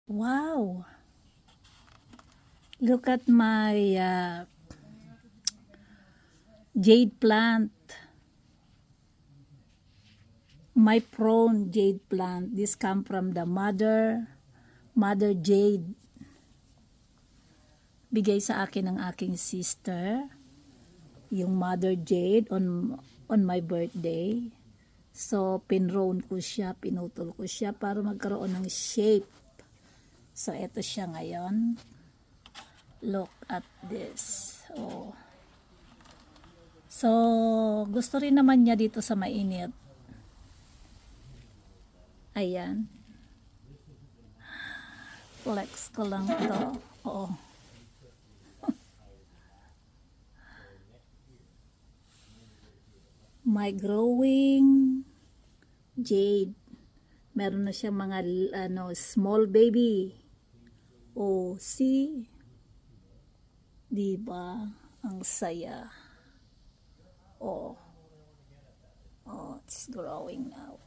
Wow! Look at my jade plant. My prone jade plant. This come from the mother jade. Bigay sa akin ng aking sister. Yung mother jade on my birthday. So, pinrown ko siya, pinutol ko siya para magkaroon ng shape. So, eto siya ngayon. Look at this. Oh. So, gusto rin naman niya dito sa mainit. Ayan. Flex ko lang ito. Oo. My growing jade. Meron na siyang mga small baby. Oh, see? Diba? Ang saya. Oh. Oh, it's growing now.